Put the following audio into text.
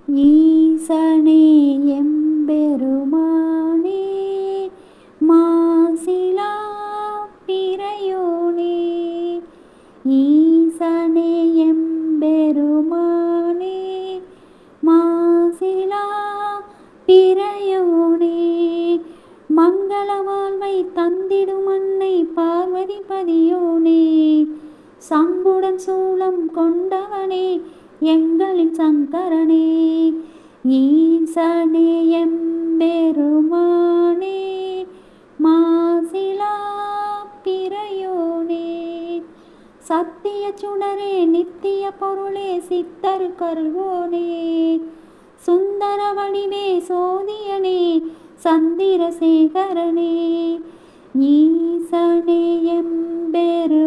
ஈசனே எம்பெருமானே மாசிலா பிறையோனே. ஈசனே எம்பெருமானே மாசிலா பிறையோனே. மங்கள வாழ்வை தந்திடும் அன்னை பார்வதி பதியோனே. சங்குடன் சூலம் கொண்டவனே எங்களின் சங்கரனே. ஈசனே எம்பெருமானே மாசிலா பிறையோனே. சத்திய சுடரே நித்திய பொருளே சித்தர் கருள்வோனே. சுந்தர வடிவே சோதியனே சந்திரசேகரனே. ஈசனே எம்பெருமானே